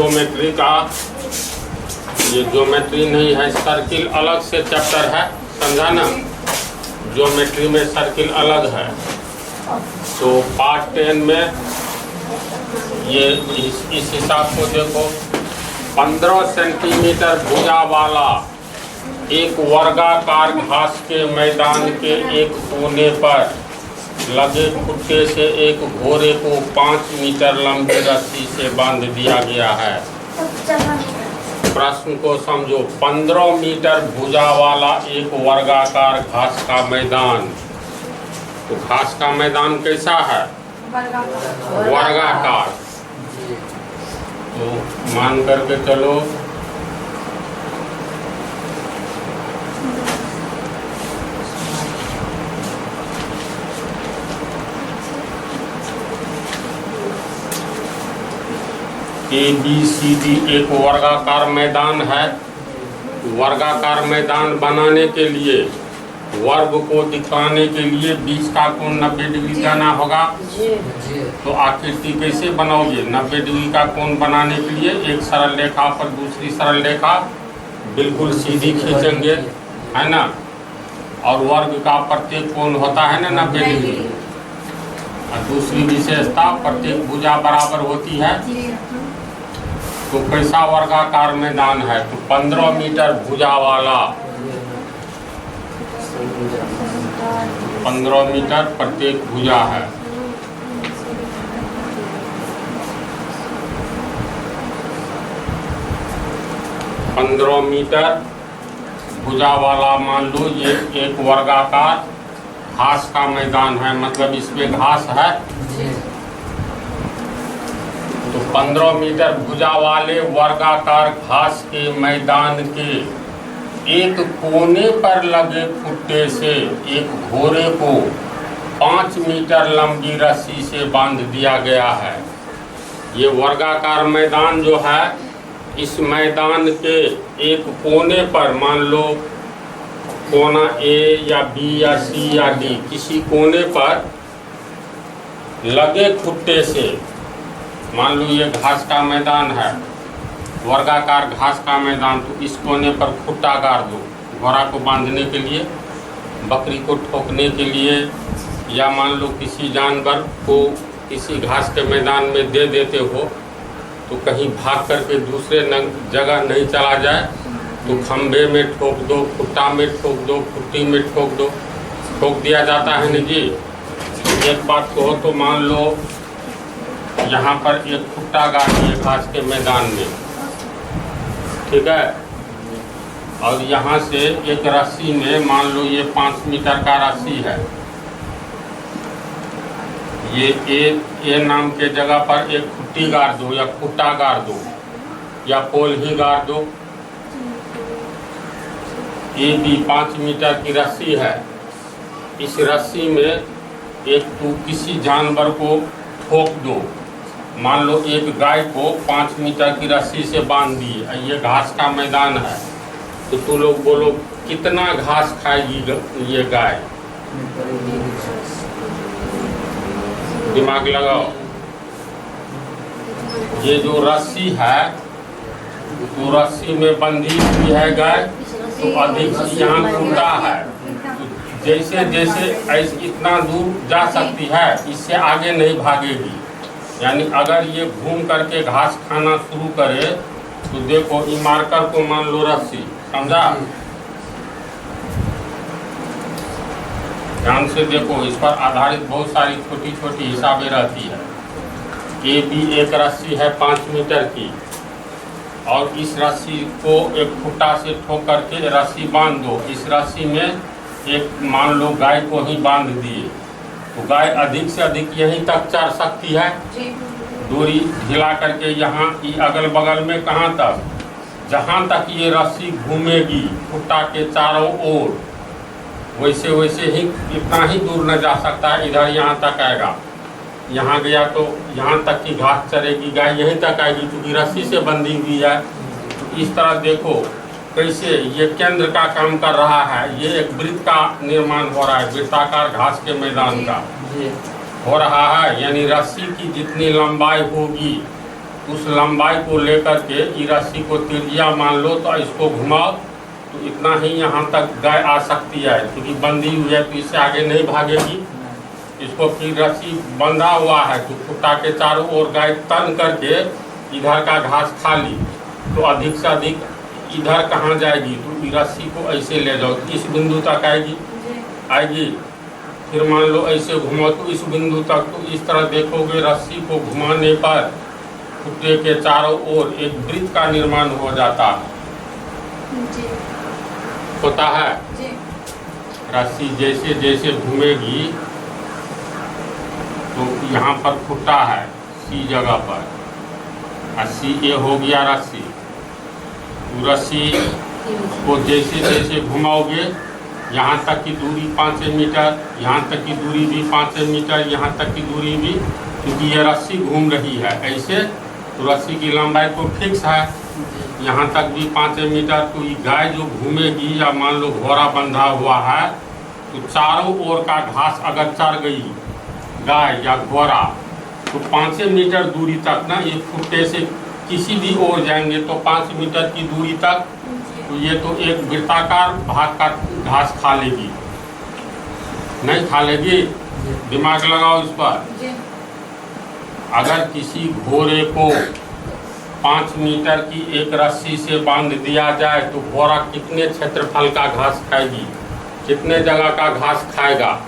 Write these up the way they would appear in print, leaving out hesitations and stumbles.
Geometry का, ये geometry नहीं है, सर्किल अलग से चैप्टर है, समझा ना। ज्योमेट्री में सर्किल अलग है। तो पार्ट 10 में ये इस हिसाब को देखो, 15 सेंटीमीटर भुजा वाला एक वर्गाकार घास के मैदान के एक कोने पर लगे खुट्टे से एक घोड़े को 5 मीटर लंबी रस्सी से बांध दिया गया है। प्रश्न को समझो। 15 मीटर भुजा वाला एक वर्गाकार घास का मैदान। तो घास का मैदान कैसा है? वर्गाकार। तो मान करके चलो ABCD एक वर्गाकार मैदान है। वर्गाकार मैदान बनाने के लिए, वर्ग को दिखाने के लिए बीच का कोण 90 डिग्री जाना होगा। तो आकृति कैसे बनाओगे? 90 डिग्री का कोण बनाने के लिए एक सरल रेखा पर दूसरी सरल रेखा बिल्कुल सीधी खींचेंगे, है ना। और वर्ग का प्रत्येक कोण होता है ना 90 डिग्री। और दूसरी विशेषता, प्रत्येक भुजा बराबर होती है। तो कैसा वर्गाकार मैदान है? तो 15 मीटर भुजा वाला, 15 मीटर प्रत्येक भुजा है। पंद्रह मीटर भुजा वाला मान लो ये एक वर्गाकार घास का मैदान है, मतलब इसमें घास है। तो 15 मीटर भुजा वाले वर्गाकार घास के मैदान के एक कोने पर लगे खुट्टे से एक घोड़े को 5 मीटर लंबी रस्सी से बांध दिया गया है। ये वर्गाकार मैदान जो है, इस मैदान के एक कोने पर, मान लो कोना A या B या C या D, किसी कोने पर लगे खुट्टे से, मान लो ये घास का मैदान है, वर्गाकार घास का मैदान, तो इस कोने पर खुट्टा गाड़ दो घोड़ा को बांधने के लिए, बकरी को ठोकने के लिए, या मान लो किसी जानवर को किसी घास के मैदान में दे देते हो तो कहीं भाग करके दूसरे जगह नहीं चला जाए, तो खंभे में ठोक दो, खुट्टा में ठोक दो, खुट्टी में ठोक दो, ठोक दिया जाता है ना जी। एक बात कहो तो मान लो यहाँ पर एक खुट्टा गाड़ दिए घास के मैदान में, ठीक है, और यहाँ से एक रस्सी में, मान लो ये 5 मीटर का रस्सी है, ये ए नाम के जगह पर एक खुट्टी गाड़ दो या खुट्टा गाड़ दो या पोल ही गाड़ दो। ये भी 5 मीटर की रस्सी है। इस रस्सी में एक तू किसी जानवर को ठोक दो, मान लो एक गाय को 5 मीटर की रस्सी से बांध दिए, ये घास का मैदान है, तो तू लोग बोलो कितना घास खाएगी ये गाय? दिमाग लगाओ। ये जो रस्सी है, तो रस्सी में बंधी हुई है गाय, तो अधिक यहाँ खुट्टा है, जैसे जैसे ऐसे इतना दूर जा सकती है, इससे आगे नहीं भागेगी। यानी अगर ये घूम करके घास खाना शुरू करे तो देखो, ई मार्कर को मान लो रस्सी, समझा? ध्यान से देखो, इस पर आधारित बहुत सारी छोटी छोटी हिसाबें रहती है। ये भी एक रस्सी है 5 मीटर की, और इस रस्सी को एक खुट्टा से ठोक करके रस्सी बांध दो। इस रस्सी में एक, मान लो गाय को ही बांध दिए, तो गाय अधिक से अधिक यहीं तक चढ़ सकती है, दूरी हिला करके यहाँ अगल बगल में कहाँ तक, जहाँ तक ये रस्सी घूमेगी खुट्टा के चारों ओर, वैसे वैसे ही इतना ही दूर न जा सकता है, इधर यहाँ तक आएगा। यहाँ गया तो यहाँ तक की घास चरेगी गाय, यहीं तक आएगी क्योंकि रस्सी से बंधी हुई है। तो इस तरह देखो कैसे ये केंद्र का काम कर रहा है। ये एक वृत्त का निर्माण हो रहा है, वृत्ताकार घास के मैदान का हो रहा है। यानी रस्सी की जितनी लंबाई होगी उस लंबाई को लेकर के ये रस्सी को तिरछिया मान लो तो इसको घुमाओ तो इतना ही यहाँ तक गाय आ सकती है, क्योंकि बंधी हुई है तो इससे आगे नहीं भागेगी। इसको फिर रस्सी बंधा हुआ है तो खुट्टा के चारों ओर गाय तन करके इधर का घास खा ली तो अधिक से अधिक इधर कहाँ जाएगी, तो रस्सी को ऐसे ले जाओ इस बिंदु तक आएगी। फिर मान लो ऐसे घुमाओ तो इस बिंदु तक, तो इस तरह देखोगे रस्सी को घुमाने पर खुट्टे के चारों ओर एक वृत्त का निर्माण हो जाता है, होता है। रस्सी जैसे जैसे घूमेगी तो यहाँ पर खुट्टा है सी जगह पर, सी ए हो गया रस्सी। रस्सी को जैसे जैसे घुमाओगे यहाँ तक की दूरी 5 मीटर, यहाँ तक की दूरी भी 5 मीटर, यहाँ तक की दूरी भी, क्योंकि ये रस्सी घूम रही है ऐसे, तो रस्सी की लंबाई तो फिक्स है, यहाँ तक भी 5 मीटर। तो ये गाय जो घूमेगी या मान लो घोड़ा बंधा हुआ है तो चारों ओर का घास अगर चढ़ गई गाय या घोड़ा तो 5 मीटर दूरी तक ना ये खुट्टे से किसी भी ओर जाएंगे तो 5 मीटर की दूरी तक, तो ये तो एक वृत्ताकार भाग का घास खा लेगी, नहीं खा लेगी? दिमाग लगाओ इस पर। अगर किसी घोड़े को 5 मीटर की एक रस्सी से बांध दिया जाए तो घोड़ा कितने क्षेत्रफल का घास खाएगी, कितने जगह का घास खाएगा,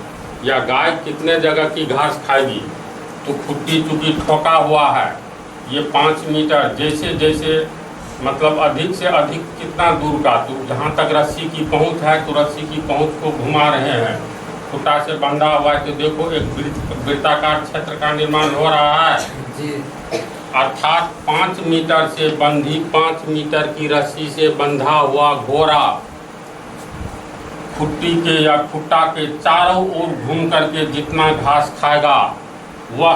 या गाय कितने जगह की घास खाएगी? तो खुट्टी चूंकि ठोका हुआ है ये 5 मीटर, जैसे जैसे मतलब अधिक से अधिक कितना दूर का, तो जहाँ तक रस्सी की पहुँच है तो रस्सी की पहुँच को घुमा रहे हैं, खुट्टा से बंधा हुआ है तो देखो एक वृत्ताकार क्षेत्र का निर्माण हो रहा है। अर्थात 5 मीटर से बंधी 5 मीटर की रस्सी से बंधा हुआ घोड़ा खुट्टी के या खुट्टा के चारों ओर घूम करके जितना घास खाएगा वह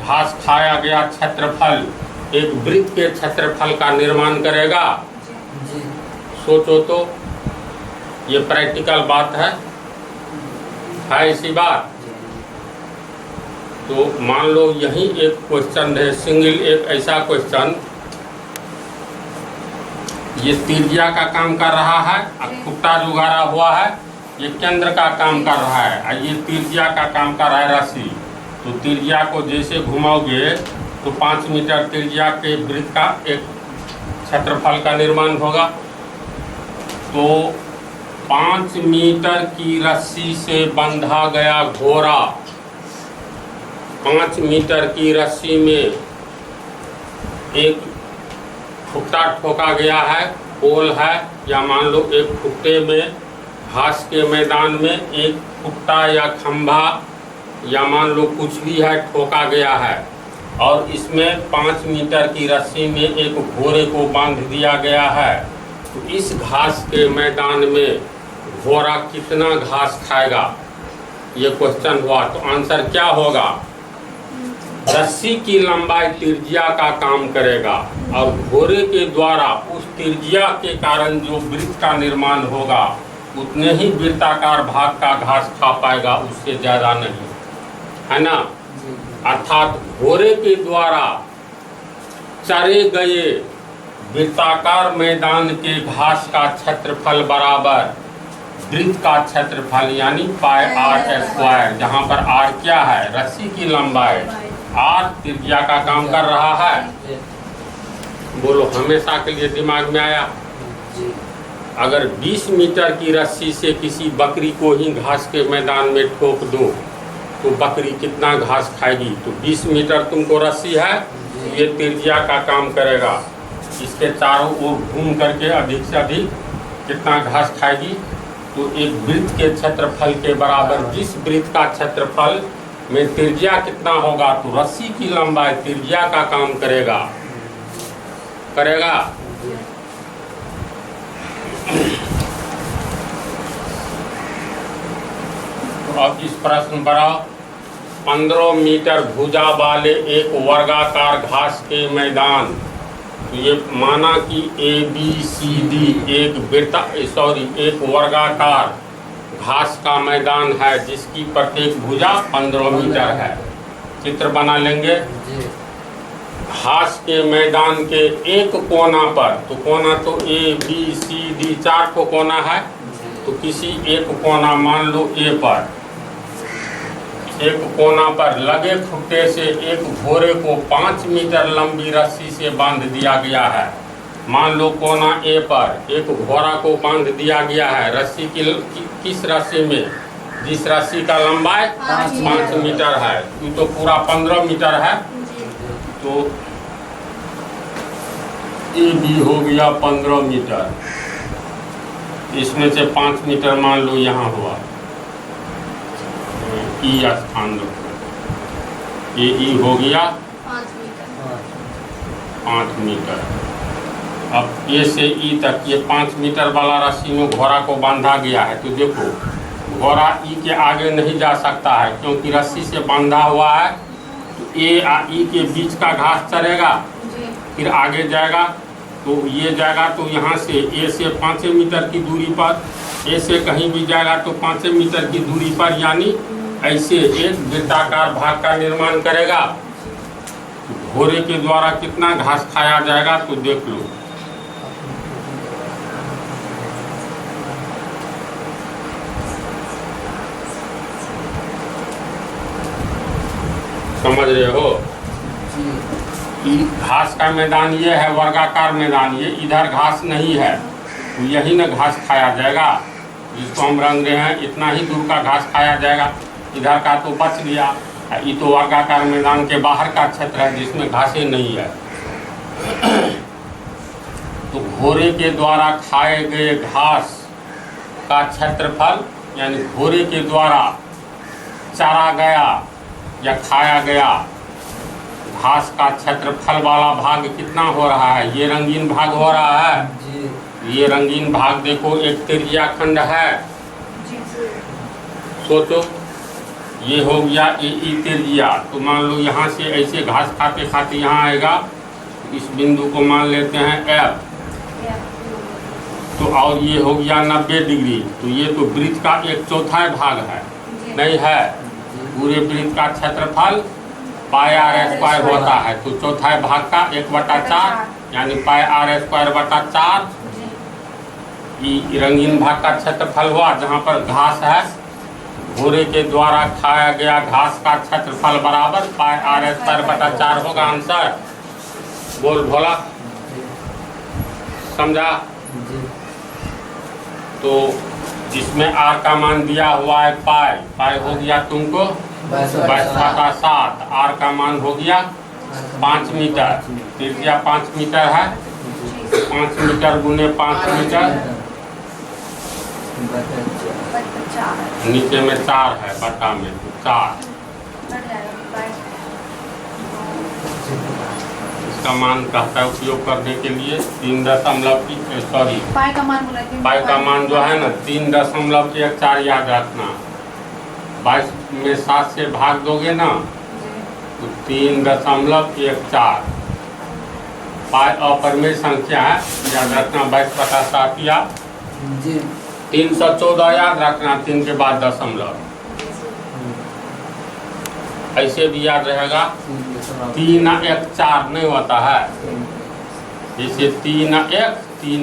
घास खाया गया क्षेत्रफल एक वृत्त के क्षेत्रफल का निर्माण करेगा। सोचो तो, ये प्रैक्टिकल बात है इसी बात। तो मान लो यही एक क्वेश्चन है, सिंगल एक ऐसा क्वेश्चन, ये तिरछिया का काम कर रहा है, खुट्टा जो गाड़ा हुआ है ये केंद्र का काम कर रहा है, और ये तिरछिया का काम कर रहा है रस्सी। तो तिरछिया को जैसे घुमाओगे तो 5 मीटर तिरछिया के वृत्त का एक क्षेत्रफल का निर्माण होगा। तो 5 मीटर की रस्सी से बंधा गया घोड़ा, 5 मीटर की रस्सी में एक खुट्टा ठोका गया है, पोल है, या मान लो एक खुट्टे में घास के मैदान में एक खुट्टा या खंभा या मान लो कुछ भी है ठोका गया है, और इसमें 5 मीटर की रस्सी में एक घोड़े को बांध दिया गया है। तो इस घास के मैदान में घोड़ा कितना घास खाएगा, ये क्वेश्चन हुआ। तो आंसर क्या होगा? रस्सी की लंबाई तिरछिया का काम करेगा और घोड़े के द्वारा उस तिरछिया के कारण जो वृत्त का निर्माण होगा उतने ही वृत्ताकार भाग का घास खा पाएगा, उससे ज़्यादा नहीं, है ना। अर्थात घोड़े के द्वारा चरे गए वृत्ताकार मैदान के घास का क्षेत्रफल बराबर वृत्त का क्षेत्रफल यानी पाई आर स्क्वायर, जहाँ पर आर क्या है? रस्सी की लंबाई, आर तिरछिया का काम कर रहा है। बोलो, हमेशा के लिए दिमाग में आया? अगर 20 मीटर की रस्सी से किसी बकरी को ही घास के मैदान में ठोक दो तो बकरी कितना घास खाएगी? तो 20 मीटर तुमको रस्सी है, ये तिरछिया का काम करेगा, इसके चारों ओर घूम करके अधिक से अधिक कितना घास खाएगी? तो एक वृत्त के क्षेत्रफल के बराबर जिस वृत्त का क्षेत्रफल में तिरछिया कितना होगा, तो रस्सी की लंबाई तिरछिया का काम करेगा। तो अब इस प्रश्न बढ़ाओ। 15 मीटर भुजा वाले एक वर्गाकार घास के मैदान, तो ये माना कि ABCD एक वर्गाकार घास का मैदान है जिसकी प्रत्येक भुजा 15 मीटर है। चित्र बना लेंगे। घास के मैदान के एक कोना पर, तो कोना तो ए बी सी डी 4 को कोना है, तो किसी एक कोना मान लो ए पर, एक कोना पर लगे खुट्टे से एक घोड़े को 5 मीटर लंबी रस्सी से बांध दिया गया है। मान लो कोना ए पर एक घोड़ा को बांध दिया गया है रस्सी की, किस रस्सी में, जिस रस्सी का लंबाई 5 मीटर है, तो पूरा 15 मीटर है, तो ए भी हो गया 15 मीटर, इसमें से 5 मीटर मान लो यहाँ हुआ, ई स्थान रखो, ये ई हो गया 5 मीटर। अब ए से ई तक ये 5 मीटर वाला रस्सी में घोड़ा को बांधा गया है, तो देखो घोड़ा ई के आगे नहीं जा सकता है क्योंकि रस्सी से बांधा हुआ है, तो ए और ई के बीच का घास चरेगा, फिर आगे जाएगा, तो ये जाएगा तो यहाँ से ए से 5 मीटर की दूरी पर, ए से कहीं भी जाएगा तो 5 मीटर की दूरी पर, यानी ऐसे एक वृत्ताकार भाग का निर्माण करेगा। घोड़े के द्वारा कितना घास खाया जाएगा तो देख लो, समझ रहे हो। घास का मैदान ये है, वर्गाकार मैदान, ये इधर घास नहीं है, तो यही ना घास खाया जाएगा, जिसको हम रंग रहे हैं इतना ही दूर का घास खाया जाएगा, इधर का तो बच गया। ये तो वर्गाकार मैदान के बाहर का क्षेत्र है जिसमें घासें नहीं है। तो घोड़े के द्वारा खाए गए घास का क्षेत्रफल, यानी घोड़े के द्वारा चरा गया या खाया गया घास का क्षेत्रफल वाला भाग कितना हो रहा है, ये रंगीन भाग हो रहा है जी। ये रंगीन भाग देखो एक त्रिज्या खंड है जी। सोचो ये हो गया ई त्रिज्या, तो मान लो यहाँ से ऐसे घास खाते खाते यहाँ आएगा, इस बिंदु को मान लेते हैं F, तो और ये हो गया 90 डिग्री, तो ये तो वृत्त का 1/4 भाग है, नहीं है, पूरे वृत्त का क्षेत्रफल πr² होता है, तो चौथाई भाग का 1/4 यानी πr²/4 ये रंगीन भाग का क्षेत्रफल हुआ, जहाँ पर घास है। घोड़े के द्वारा खाया गया घास का क्षेत्रफल बराबर πr²/4 होगा आंसर। बोल भोला, समझा। तो इसमें r का मान दिया हुआ है पाई हो गया तुमको 22/7, r का मान हो गया 5 मीटर, त्रिज्या 5 मीटर है, 5 मीटर गुने 5 मीटर, नीचे में 4 है, बटा में 4, इसका मान कहता है उपयोग करने के लिए 3 सॉरी पाई का मान जो है ना 3.14 याद रखना। 22 में 7 से भाग दोगे ना तो 3.14, पाई अपरिमेय संख्या है, याद रखना 22/7 या 314 याद रखना, 3 के बाद दशमलव, ऐसे भी याद रहेगा। 3 1 4 नहीं होता है, जैसे 3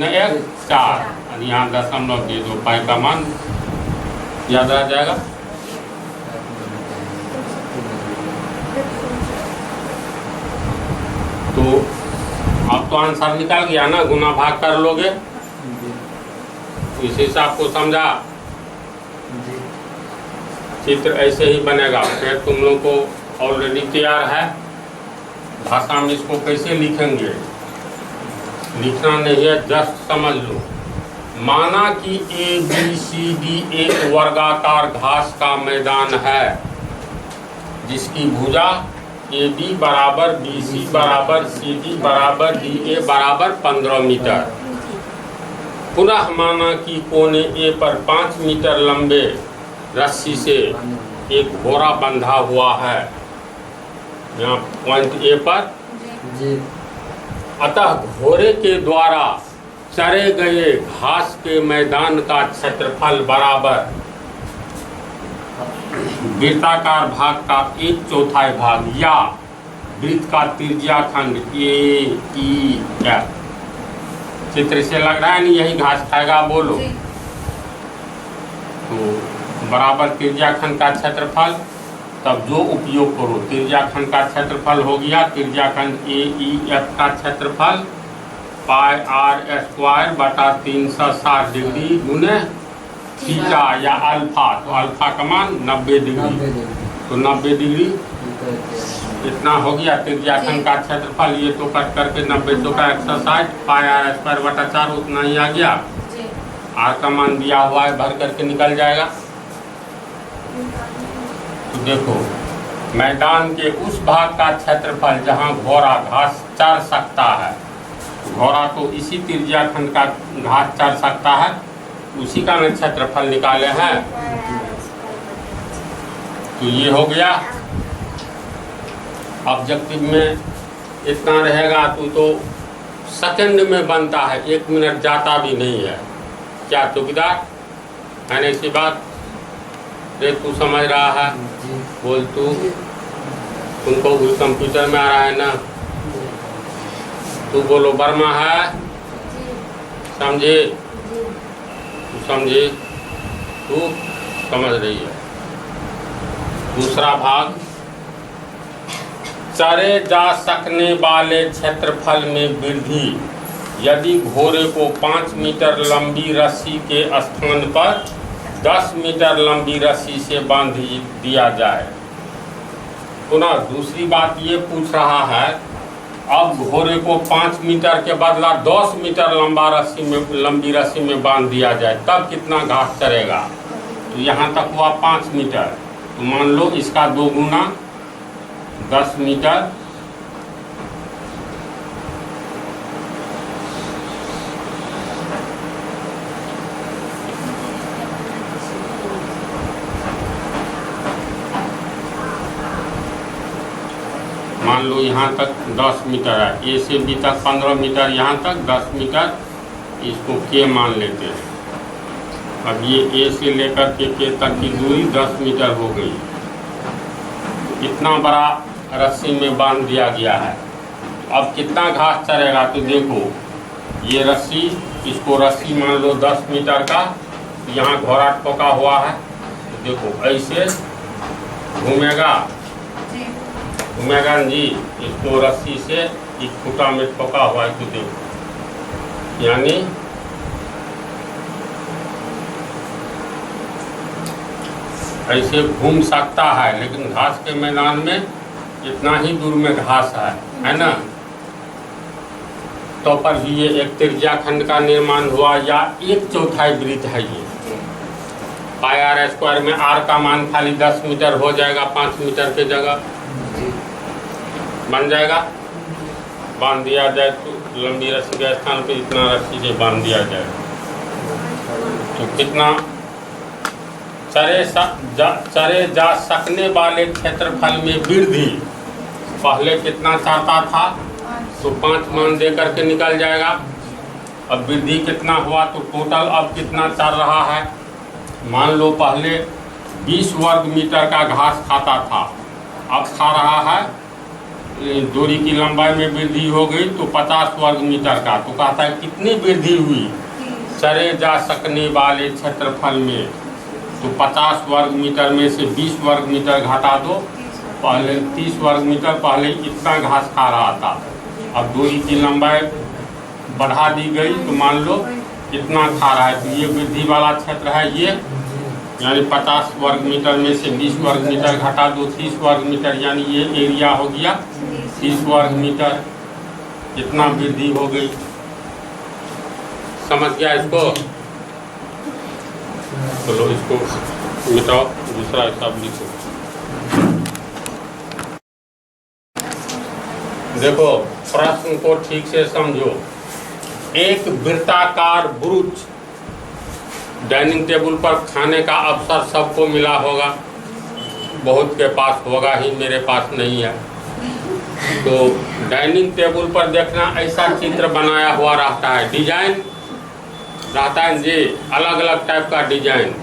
1 4, और यहाँ दशमलव दे दो, पाई का मान याद रह जाएगा। तो अब तो आंसर निकल गया ना, गुना भाग कर लोगे, इस हिसाब को समझा। चित्र ऐसे ही बनेगा, फिर तुम लोग को ऑलरेडी तैयार है। भाषा में इसको कैसे लिखेंगे, लिखना नहीं है, जस्ट समझ लो। माना कि ABCD एक वर्गाकार घास का मैदान है जिसकी भुजा AB बराबर BC बराबर CD बराबर DA बराबर 15 मीटर। पुनः माना कि कोने A पर 5 मीटर लंबे रस्सी से एक घोड़ा बंधा हुआ है, यहाँ पॉइंट A पर। अतः घोड़े के द्वारा चरे गए घास के मैदान का क्षेत्रफल बराबर वृत्ताकार भाग का 1/4 भाग या वृत्त का त्रिज्याखंड AEF। चित्र से लग रहा है नहीं यही घास खाएगा, बोलो। तो बराबर त्रिज्याखंड का क्षेत्रफल, तब जो उपयोग करो, त्रिज्याखंड का क्षेत्रफल हो गया त्रिज्याखंड AEF का क्षेत्रफल πr² बटा 360 डिग्री गुने थीटा या अल्फा। तो अल्फा का मान 90 डिग्री, तो 90 डिग्री इतना हो गया त्रिज्याखंड का क्षेत्रफल। ये तो कट करके 90 2 का 160 πr² बटा 4 उतना ही आ गया। आर का मान दिया हुआ है, भर करके निकल जाएगा। तो देखो मैदान के उस भाग का क्षेत्रफल जहाँ घोड़ा घास चर सकता है, घोड़ा तो इसी त्रिज्याखंड का घास चर सकता है, उसी का मैं क्षेत्रफल निकाले हैं। तो ये हो गया। ऑब्जेक्टिव में इतना रहेगा तो सेकंड में बनता है, 1 मिनट जाता भी नहीं है। क्या चौकीदार है ना इसी बात? देख तू समझ रहा है, बोल तू, तुमको भी कंप्यूटर में आ रहा है ना? तू बोलो वर्मा है, समझे? तू समझे, तू समझ रही है। दूसरा भाग, चरे जा सकने वाले क्षेत्रफल में वृद्धि यदि घोड़े को 5 मीटर लंबी रस्सी के स्थान पर 10 मीटर लंबी रस्सी से बांध दिया जाए। पुनः दूसरी बात ये पूछ रहा है, अब घोड़े को 5 मीटर के बदला 10 मीटर लंबी रस्सी में बांध दिया जाए, तब कितना घास चरेगा? तो यहाँ तक हुआ 5 मीटर, तो मान लो इसका 2 गुना 10 मीटर, मान लो यहाँ तक 10 मीटर है, ए से बी तक 15 मीटर, यहाँ तक 10 मीटर, इसको के मान लेते हैं। अब ये ए से लेकर के तक की दूरी 10 मीटर हो गई। इतना बड़ा रस्सी में बांध दिया गया है। अब कितना घास चरेगा? तो देखो ये रस्सी, इसको रस्सी मान लो 10 मीटर का, यहाँ घोड़ा ठोका हुआ है, देखो ऐसे घूमेगा जी, इसको रस्सी से एक खूंटा में ठोका हुआ है, तो देखो यानी ऐसे घूम सकता है, लेकिन घास के मैदान में इतना ही दूर में घास है ना? तो पर भी ये एक त्रिज्याखंड का निर्माण हुआ, या 1/4 वृत्त है ये। πr² में r का मान खाली 10 मीटर हो जाएगा, 5 मीटर के जगह बन जाएगा। बांध दिया जाए तो लंबी रस्सी के स्थान पे इतना रस्सी से बांध दिया जाए, तो कितना चरे जा सकने वाले क्षेत्रफल में वृद्धि, पहले कितना चाहता था तो 5 मान दे करके निकल जाएगा। अब वृद्धि कितना हुआ तो टोटल अब कितना चल रहा है? मान लो पहले 20 वर्ग मीटर का घास खाता था, अब खा रहा है, दूरी की लंबाई में वृद्धि हो गई तो 50 वर्ग मीटर का। तो कहता है कितनी वृद्धि हुई? चरे जा सकने वाले क्षेत्रफल में, तो 50 वर्ग मीटर में से 20 वर्ग मीटर घटा दो, पहले 30 वर्ग मीटर पहले इतना घास खा रहा था, अब दूरी की लंबाई बढ़ा दी गई तो मान लो इतना खा रहा है। तो ये वृद्धि वाला क्षेत्र है ये, यानी 50 वर्ग मीटर में से 20 वर्ग मीटर घटा दो 30 वर्ग मीटर, यानी ये एरिया हो गया 30 वर्ग मीटर। इतना वृद्धि हो गई, समझ गया इसको? चलो इसको मिटाओ, दूसरा हिसाब लिखो। देखो प्रश्न को ठीक से समझो। एक वृत्ताकार ब्रुच, डाइनिंग टेबल पर खाने का अवसर सबको मिला होगा, बहुत के पास होगा ही, मेरे पास नहीं है। तो डाइनिंग टेबल पर देखना ऐसा चित्र बनाया हुआ रहता है, डिजाइन रहता है जी, अलग अलग टाइप का डिजाइन।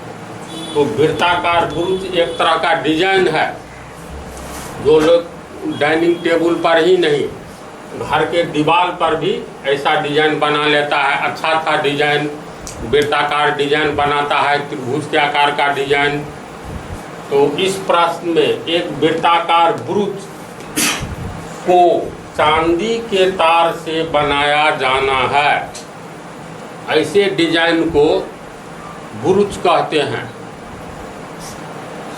तो वृत्ताकार ब्रुच एक तरह का डिजाइन है, जो लोग डाइनिंग टेबल पर ही नहीं, घर के दीवार पर भी ऐसा डिजाइन बना लेता है। अच्छा डिजाइन, वृत्ताकार डिजाइन बनाता है, त्रिभुज के आकार का डिजाइन। तो इस प्रश्न में एक वृत्ताकार बुरुज को चांदी के तार से बनाया जाना है। ऐसे डिजाइन को बुरुज कहते हैं।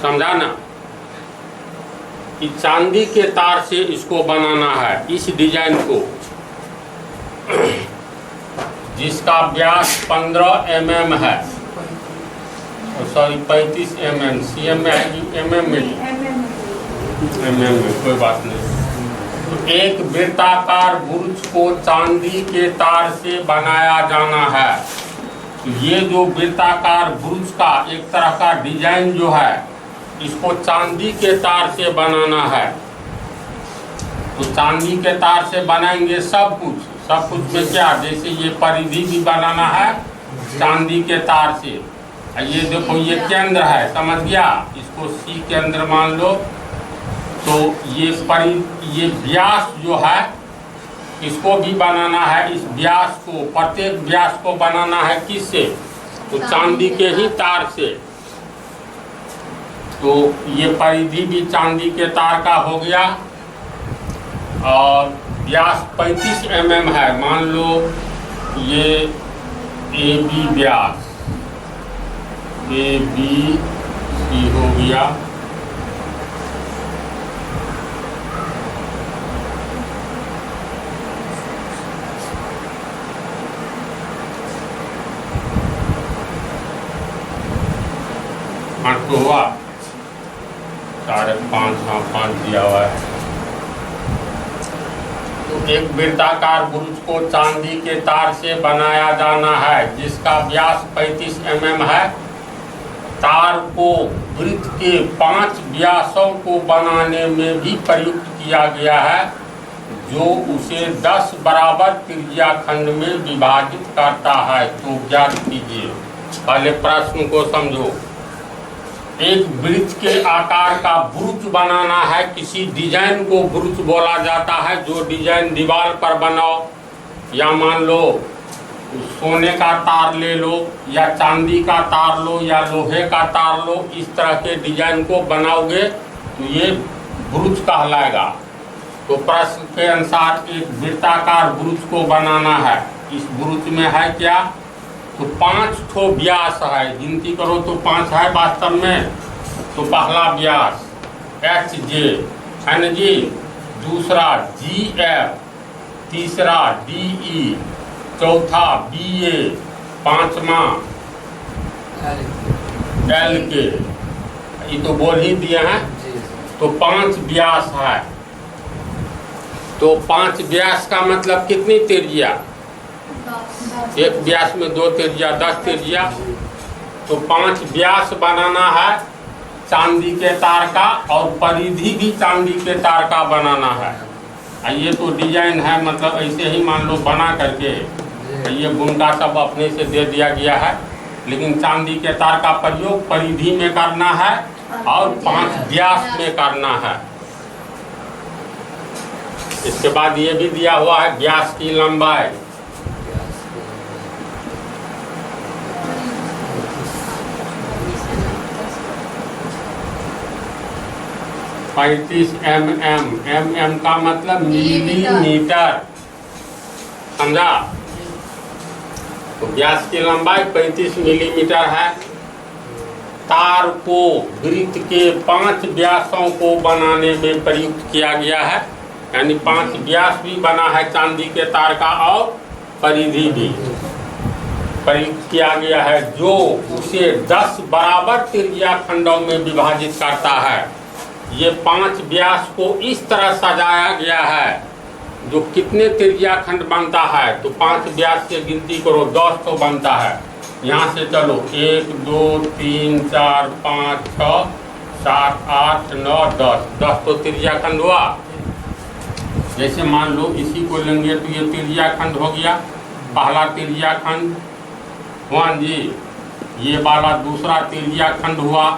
समझा ना कि चांदी के तार से इसको बनाना है, इस डिजाइन को, जिसका व्यास 15 mm है, सॉरी 35 mm। CM में है कि MM में? MM में, कोई बात नहीं। तो एक वृत्ताकार बुरुज को चांदी के तार से बनाया जाना है। तो ये जो वृत्ताकार बुरुज का एक तरह का डिजाइन जो है, इसको चांदी के तार से बनाना है। तो चांदी के तार से बनाएंगे सब कुछ में क्या, जैसे ये परिधि भी बनाना है चांदी के तार से। ये देखो ये केंद्र है, समझ गया, इसको C केंद्र मान लो। तो ये व्यास जो है, इसको भी बनाना है। इस व्यास को, प्रत्येक व्यास को बनाना है किससे? तो चांदी के ही तार से। तो ये परिधि भी चांदी के तार का हो गया। और व्यास 35 mm है, मान लो ये AB व्यास, ABC हो गया। तो हुआ 5.5, हाँ 5 दिया हुआ है। तो एक वृत्ताकार बुरुज को चांदी के तार से बनाया जाना है, जिसका व्यास 35 mm है। तार को वृत्त के 5 व्यासों को बनाने में भी प्रयुक्त किया गया है, जो उसे 10 बराबर त्रिज्या खंड में विभाजित करता है। तो ज्ञात कीजिए। पहले प्रश्न को समझो। एक वृत्त के आकार का बुरुज बनाना है, किसी डिजाइन को बुरुज बोला जाता है। जो डिजाइन दीवार पर बनाओ, या मान लो सोने का तार ले लो, या चांदी का तार लो, या लोहे का तार लो, इस तरह के डिजाइन को बनाओगे तो ये बुरुज कहलाएगा। तो प्रश्न के अनुसार एक वृत्ताकार बुरुज को बनाना है। इस बुरुज में है क्या? तो 5 ठो व्यास है, गिनती करो तो 5 है वास्तव में। तो पहला व्यास HJ है ना जी, दूसरा GF, तीसरा DE, चौथा BA, पांचवा LK। ये तो बोल ही दिए हैं। तो 5 व्यास है। तो 5 व्यास का मतलब कितनी त्रिज्या? एक व्यास में 2 त्रिज्या, 10 त्रिज्या। तो 5 व्यास बनाना है चांदी के तार का, और परिधि भी चांदी के तार का बनाना है। ये तो डिजाइन है, मतलब ऐसे ही मान लो बना करके ये बुनका सब अपने से दे दिया गया है, लेकिन चांदी के तार का प्रयोग परिधि में करना है और 5 व्यास में करना है। इसके बाद ये भी दिया हुआ है व्यास की लंबाई। mm का मतलब मिलीमीटर, समझा? तो व्यास की लंबाई 35 मिलीमीटर है। तार को वृत्त के 5 व्यासों को बनाने में प्रयुक्त किया गया है, यानी 5 व्यास भी बना है चांदी के तार का, और परिधि भी प्रयुक्त किया गया है, जो उसे 10 बराबर त्रिज्या खंडों में विभाजित करता है। ये 5 व्यास को इस तरह सजाया गया है, जो कितने त्रिज्या खंड बनता है? तो 5 व्यास से गिनती करो, 10 तो बनता है। यहाँ से चलो 1 2 3 4 5 6 7 8 9 10, 10 तो त्रिज्या खंड हुआ। जैसे मान लो इसी को लेंगे तो ये त्रिज्या खंड हो गया, पहला त्रिज्या खंड हुआ जी। ये वाला दूसरा त्रिज्या खंड हुआ,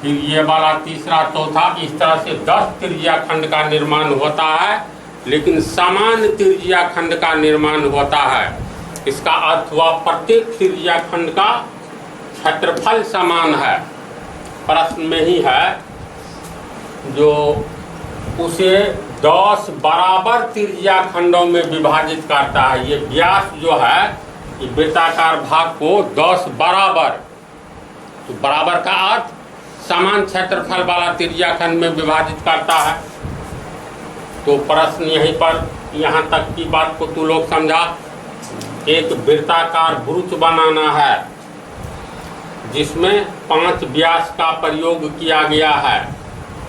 फिर ये वाला तीसरा, चौथा, इस तरह से 10 त्रिज्या खंड का निर्माण होता है, लेकिन समान त्रिज्या खंड का निर्माण होता है। इसका अर्थ हुआ प्रत्येक त्रिज्या खंड का क्षेत्रफल समान है। प्रश्न में ही है जो उसे 10 बराबर त्रिज्या खंडों में विभाजित करता है। ये व्यास जो है, ये वृत्ताकार भाग को 10 बराबर, तो बराबर का अर्थ समान क्षेत्रफल वाला त्रिज्या खंड में विभाजित करता है। तो प्रश्न यहीं पर, यहाँ तक की बात को तू लोग समझा। एक वृत्ताकार वृत्त बनाना है जिसमें 5 व्यास का प्रयोग किया गया है,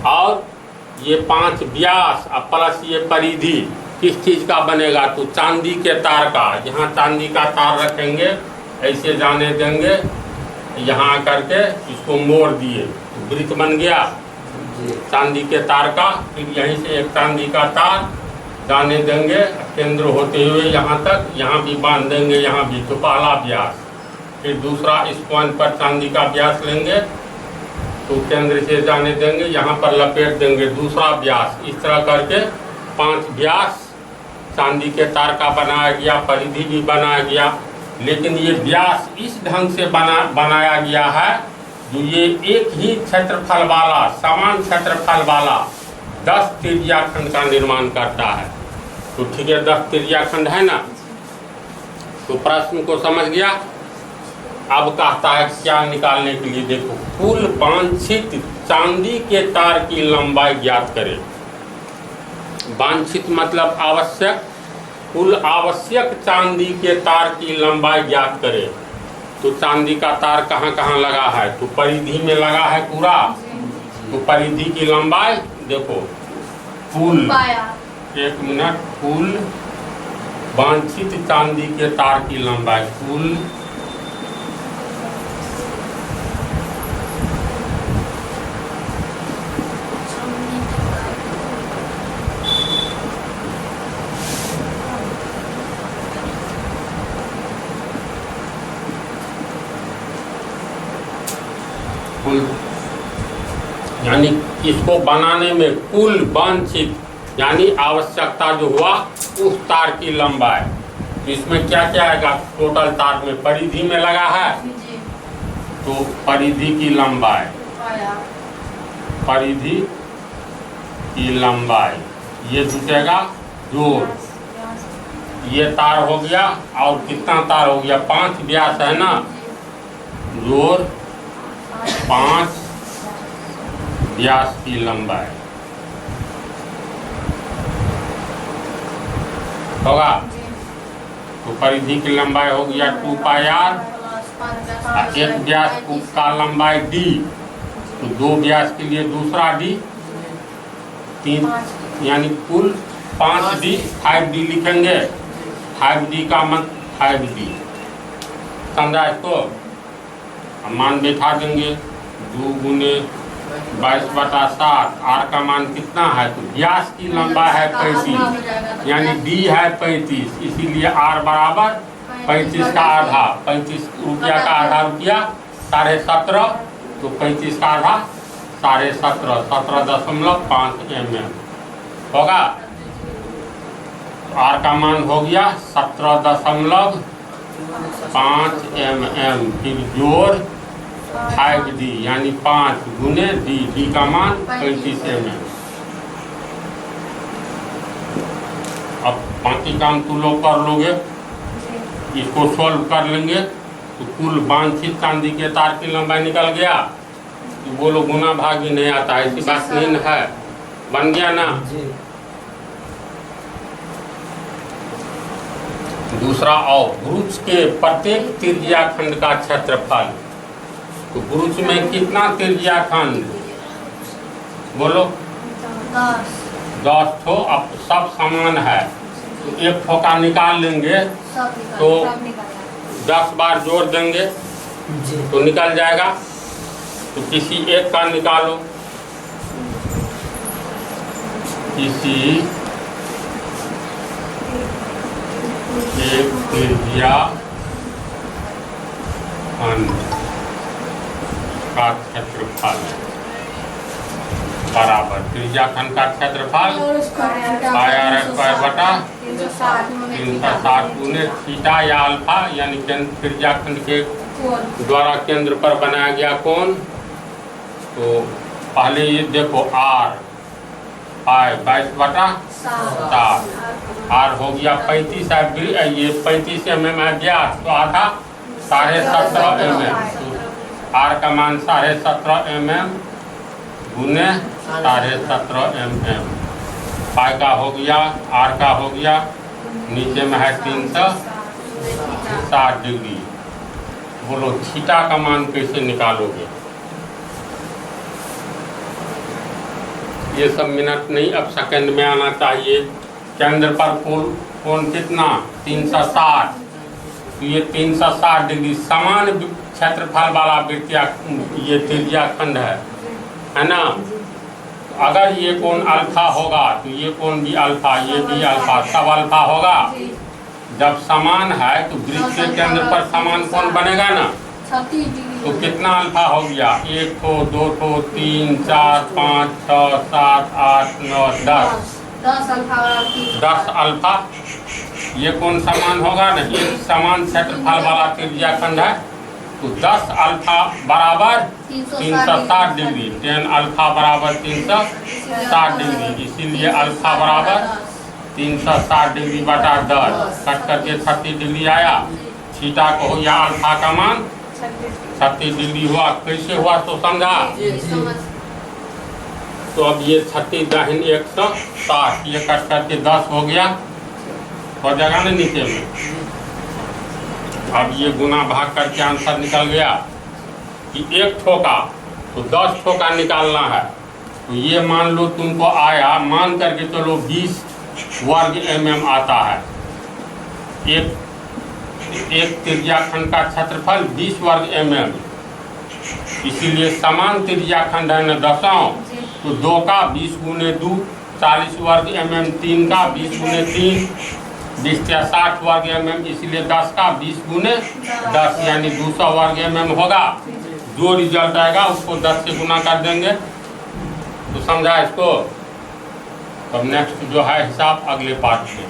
और ये 5 व्यास और प्लस ये परिधि किस चीज का बनेगा? तो चांदी के तार का। यहाँ चांदी का तार रखेंगे, ऐसे जाने देंगे, यहाँ करके इसको मोड़ दिए, तो वृत्त बन गया चांदी के तार का। फिर यहीं से एक चांदी का तार जाने देंगे केंद्र होते हुए यहाँ तक, यहाँ भी बांध देंगे, यहाँ भी, तो पहला व्यास। फिर दूसरा, इस पॉइंट पर चांदी का व्यास लेंगे, तो केंद्र से जाने देंगे, यहाँ पर लपेट देंगे, दूसरा व्यास। इस तरह करके 5 व्यास चांदी के तार का बनाया गया, परिधि भी बनाया गया। लेकिन ये व्यास इस ढंग से बनाया गया है जो ये एक ही क्षेत्रफल वाला, समान क्षेत्रफल वाला 10 त्रिज्या खंड का निर्माण करता है। तो ठीक है, 10 त्रिज्या खंड है ना। तो प्रश्न को समझ गया। अब कहता है क्या निकालने के लिए, देखो, कुल वांछित चांदी के तार की लंबाई ज्ञात करें। वांछित मतलब आवश्यक, कुल आवश्यक चांदी के तार की लंबाई ज्ञात करें। तो चांदी का तार कहाँ कहाँ लगा है? तो परिधि में लगा है पूरा। तो परिधि की लंबाई देखो, कुल, एक मिनट, कुल वांछित चांदी के तार की लंबाई, कुल यानी इसको बनाने में कुल वांछित यानी आवश्यकता जो हुआ उस तार की लंबाई। तो इसमें क्या क्या आएगा? टोटल तार में परिधि में लगा है, तो परिधि की लंबाई, परिधि की लंबाई ये जुटेगा जोड़। ये तार हो गया, और कितना तार हो गया? 5 व्यास है ना, जोड़ 5 व्यास की लंबाई होगा। तो परिधि की लंबाई हो गया 2 पाई r, एक व्यास का लंबाई d, तो 2 व्यास के लिए दूसरा d, 3, यानी कुल 5d, 5d लिखेंगे। 5d का मतलब 5d, समझा इसको? मान बैठा देंगे, 2 गुने 22/7, r का मान कितना है? तो व्यास की लंबाई है 35, यानी d है 35, इसीलिए r बराबर 35 का आधा, 35 रुपया का आधा रुपया 17.5, तो 35 का आधा 17.5, 17.5 mm होगा। r का मान हो गया 17.5 mm, फिर जोड़ 5d, यानी 5 गुने d, d का मान 35 mm। अब बाकी काम तुम लोग कर लोगे, इसको सोल्व कर लेंगे, तो कुल वांछित चांदी के तार की लंबाई निकल गया। तो बोलो गुना भाग भी नहीं आता है, ऐसी बात नहीं है, बन गया ना। दूसरा, और वृक्ष के प्रत्येक त्रिज्या खंड का क्षेत्रफल। तो वृक्ष में कितना त्रिज्या खंड? बोलो 10 ठो। अब सब समान है, तो एक ठो का निकाल लेंगे, तो 10 बार जोड़ देंगे तो निकल जाएगा। तो किसी एक का निकालो, किसी एक त्रिज्या खंड का क्षेत्रफल। बराबर त्रिज्याखंड का क्षेत्रफल पाई आर स्क्वायर बटा 360 गुने थीटा या अल्फा, यानी त्रिज्याखंड के द्वारा केंद्र पर बनाया गया कोण। तो पहले ये देखो आर पाई 22 बटा 7, आर हो गया 35, ये 35 mm है व्यास, तो आधा 17.5 mm, आर का मान 17.5 mm गुने 17.5 mm। पाई का हो गया, आर का हो गया, नीचे में है 360 डिग्री। बोलो थीटा का मान कैसे निकालोगे? ये सब मिनट नहीं, अब सेकंड में आना चाहिए। केंद्र पर कोण कितना 360, तो ये 360 डिग्री समान क्षेत्रफल वाला वृत्तीय ये त्रिज्याखंड है ना। अगर ये कोण अल्फा होगा तो ये कोण भी अल्फा, ये भी अल्फा, सब अल्फा होगा। जब समान है तो वृत्त के केंद्र पर समान कोण बनेगा ना। तो कितना अल्फा हो गया? 1 ठो, 2 ठो, 3, 4, 5, 6, 7, 8, 9, 10 अल्फा। ये कोण समान होगा ना, एक समान क्षेत्रफल वाला त्रिज्याखंड है, तो 10 अल्फा बराबर 360 डिग्री, 10 अल्फा बराबर 360 डिग्री, इसीलिए अल्फा बराबर 360 डिग्री बटा 10, कट करके 30 डिग्री आया। थीटा को हो या अल्फा का मान 30 डिग्री हुआ। कैसे हुआ तो समझा? तो अब ये 30 दाहिन 160, ये कट करके 10 हो गया, हो जाएगा ना नीचे में। अब ये गुना भाग करके आंसर निकल गया कि 1 ठोका तो 10 ठोका निकालना है। तो ये मान लो तुमको आया, मान करके चलो 20 वर्ग mm आता है। एक त्रिज्याखंड का क्षेत्रफल 20 वर्ग mm, इसीलिए समान त्रिज्याखंड है न 10, तो 2 का 20 गुने 2 40 वर्ग mm, 3 का 20 गुने 3 20 या 60 वर्ग mm, इसलिए 10 का 20 गुने 10 यानी 200 वर्ग mm होगा। जो रिजल्ट आएगा उसको 10 से गुना कर देंगे। तो समझा इसको? अब नेक्स्ट जो है हिसाब अगले पार्ट में।